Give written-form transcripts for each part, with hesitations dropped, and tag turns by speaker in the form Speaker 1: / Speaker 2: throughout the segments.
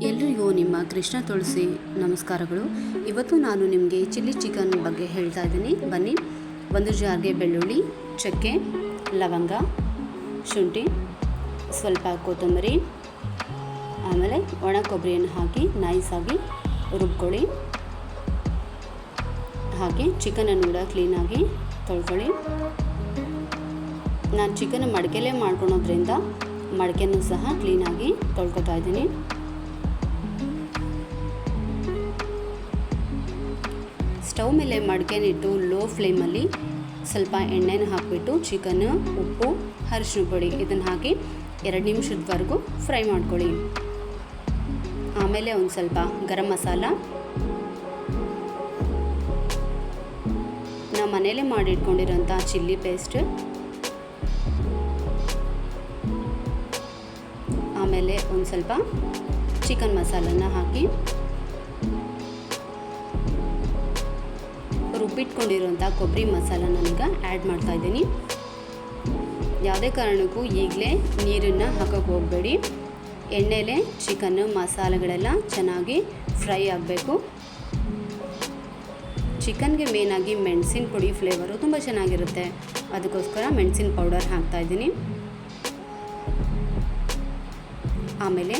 Speaker 1: ಎಲ್ರಿಗೂ ನಿಮ್ಮ ಕೃಷ್ಣ ತುಳಸಿ ನಮಸ್ಕಾರಗಳು. ಇವತ್ತು ನಾನು ನಿಮಗೆ ಚಿಲ್ಲಿ ಚಿಕನ್ ಬಗ್ಗೆ ಹೇಳ್ತಾ ಇದ್ದೀನಿ. ಬನ್ನಿ. ಒಂದು ಜಾರ್ಗೆ ಬೆಳ್ಳುಳ್ಳಿ, ಚಕ್ಕೆ, ಲವಂಗ, ಶುಂಠಿ, ಸ್ವಲ್ಪ ಕೊತ್ತಂಬರಿ, ಆಮೇಲೆ ಒಣ ಕೊಬ್ಬರಿಯನ್ನು ಹಾಕಿ ನೈಸಾಗಿ ರುಬ್ಕೊಳ್ಳಿ. ಹಾಗೆ ಚಿಕನನ್ನು ಕೂಡ ಕ್ಲೀನಾಗಿ ತೊಳ್ಕೊಳ್ಳಿ. ನಾನು ಚಿಕನ್ ಮಡಿಕೆಲೇ ಮಾಡ್ಕೊಳೋದ್ರಿಂದ ಮಡಿಕೆನೂ ಸಹ ಕ್ಲೀನಾಗಿ ತೊಳ್ಕೊತಾ ಇದ್ದೀನಿ. ಸ್ಟವ್ ಮೇಲೆ ಮಡಿಕೆನಿಟ್ಟು ಲೋ ಫ್ಲೇಮಲ್ಲಿ ಸ್ವಲ್ಪ ಎಣ್ಣೆನ ಹಾಕಿಬಿಟ್ಟು ಚಿಕನ್ನು, ಉಪ್ಪು, ಅರಿಶಿನ ಪುಡಿ ಇದನ್ನು ಹಾಕಿ 2 ನಿಮಿಷದವರೆಗೂ ಫ್ರೈ ಮಾಡ್ಕೊಳ್ಳಿ. ಆಮೇಲೆ ಒಂದು ಸ್ವಲ್ಪ ಗರಂ ಮಸಾಲ, ನಾವು ಮನೇಲೇ ಮಾಡಿಟ್ಕೊಂಡಿರೋಂಥ ಚಿಲ್ಲಿ ಪೇಸ್ಟ್, ಆಮೇಲೆ ಒಂದು ಸ್ವಲ್ಪ ಚಿಕನ್ ಮಸಾಲನ ಹಾಕಿ ರುಬ್ಬಿಟ್ಕೊಂಡಿರೋಂಥ ಕೊಬ್ಬರಿ ಮಸಾಲ ನಾನೀಗ ಆ್ಯಡ್ ಮಾಡ್ತಾಯಿದ್ದೀನಿ. ಯಾವುದೇ ಕಾರಣಕ್ಕೂ ಈಗಲೇ ನೀರನ್ನು ಹಾಕೋಕ್ಕೆ ಹೋಗಬೇಡಿ. ಎಣ್ಣೆಲೇ ಚಿಕನ್ನು ಮಸಾಲೆಗಳೆಲ್ಲ ಚೆನ್ನಾಗಿ ಫ್ರೈ ಆಗಬೇಕು. ಚಿಕನ್ಗೆ ಮೇನಾಗಿ ಮೆಣಸಿನ ಪುಡಿ ಫ್ಲೇವರು ತುಂಬ ಚೆನ್ನಾಗಿರುತ್ತೆ, ಅದಕ್ಕೋಸ್ಕರ ಮೆಣಸಿನ ಪೌಡರ್ ಹಾಕ್ತಾಯಿದ್ದೀನಿ. ಆಮೇಲೆ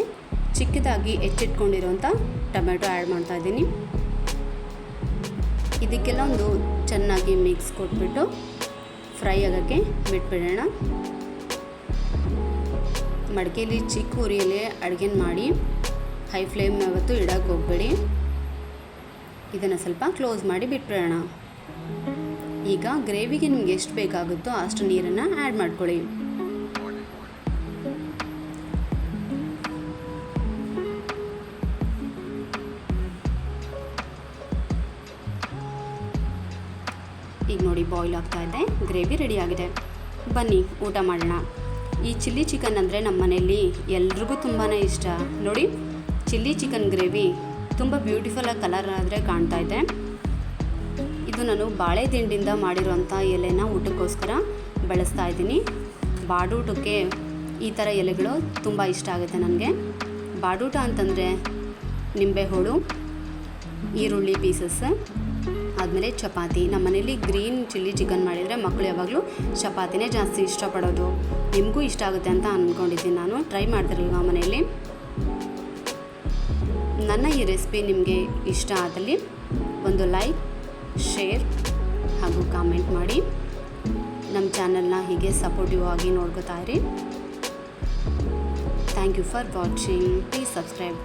Speaker 1: ಚಿಕ್ಕದಾಗಿ ಹೆಚ್ಚಿಟ್ಕೊಂಡಿರೋಂಥ ಟೊಮೆಟೊ ಆ್ಯಡ್ ಮಾಡ್ತಾಯಿದ್ದೀನಿ. ಇದಕ್ಕೆಲ್ಲ ಒಂದು ಚೆನ್ನಾಗಿ ಮಿಕ್ಸ್ ಕೊಟ್ಬಿಟ್ಟು ಫ್ರೈ ಆಗೋಕ್ಕೆ ಬಿಟ್ಬಿಡೋಣ. ಮಡಿಕೆಯಲ್ಲಿ ಚಿಕ್ಕ ಉರಿಯಲ್ಲಿ ಅಡುಗೆ ಮಾಡಿ ಹೈ ಫ್ಲೇಮ್ ಯಾವತ್ತೂ ಇಡೋಕ್ಕೆ ಹೋಗಬೇಡಿ. ಇದನ್ನು ಸ್ವಲ್ಪ ಕ್ಲೋಸ್ ಮಾಡಿ ಬಿಟ್ಬಿಡೋಣ. ಈಗ ಗ್ರೇವಿಗೆ ನಿಮ್ಗೆ ಎಷ್ಟು ಬೇಕಾಗುತ್ತೋ ಅಷ್ಟು ನೀರನ್ನು ಆ್ಯಡ್ ಮಾಡ್ಕೊಳ್ಳಿ. ಈಗ ನೋಡಿ ಬಾಯ್ಲ್ ಆಗ್ತಾ ಇದೆ, ಗ್ರೇವಿ ರೆಡಿಯಾಗಿದೆ. ಬನ್ನಿ ಊಟ ಮಾಡೋಣ. ಈ ಚಿಲ್ಲಿ ಚಿಕನ್ ಅಂದರೆ ನಮ್ಮ ಮನೆಯಲ್ಲಿ ಎಲ್ರಿಗೂ ತುಂಬಾ ಇಷ್ಟ. ನೋಡಿ, ಚಿಲ್ಲಿ ಚಿಕನ್ ಗ್ರೇವಿ ತುಂಬ ಬ್ಯೂಟಿಫುಲ್ಲಾಗಿ ಕಲರ್ ಆದರೆ ಕಾಣ್ತಾ ಇದೆ. ಇದು ನಾನು ಬಾಳೆ ದಿಂಡಿಂದ ಮಾಡಿರೋಂಥ ಎಲೆನ ಊಟಕ್ಕೋಸ್ಕರ ಬಳಸ್ತಾ ಇದ್ದೀನಿ. ಬಾಡೂಟಕ್ಕೆ ಈ ಥರ ಎಲೆಗಳು ತುಂಬ ಇಷ್ಟ ಆಗುತ್ತೆ ನನಗೆ. ಬಾಡೂಟ ಅಂತಂದರೆ ನಿಂಬೆಹೋಳು, ಈರುಳ್ಳಿ ಪೀಸಸ್, ಆದಮೇಲೆ ಚಪಾತಿ. ನಮ್ಮ ಮನೇಲಿ ಗ್ರೀನ್ ಚಿಲ್ಲಿ ಚಿಕನ್ ಮಾಡಿದರೆ ಮಕ್ಕಳು ಯಾವಾಗಲೂ ಚಪಾತಿನೇ ಜಾಸ್ತಿ ಇಷ್ಟಪಡೋದು. ನಿಮಗೂ ಇಷ್ಟ ಆಗುತ್ತೆ ಅಂತ ಅಂದ್ಕೊಂಡಿದ್ದೀನಿ ನಾನು. ಟ್ರೈ ಮಾಡ್ತಿರಲ್ವ ಮನೆಯಲ್ಲಿ. ನನ್ನ ಈ ರೆಸಿಪಿ ನಿಮಗೆ ಇಷ್ಟ ಆದಲ್ಲಿ ಒಂದು ಲೈಕ್, ಶೇರ್ ಹಾಗೂ ಕಾಮೆಂಟ್ ಮಾಡಿ. ನಮ್ಮ ಚಾನಲ್ನ ಹೀಗೆ ಸಪೋರ್ಟಿವ್ ಆಗಿ ನೋಡ್ಕೋತಾ ಇರಿ. Thank you for watching. Please subscribe.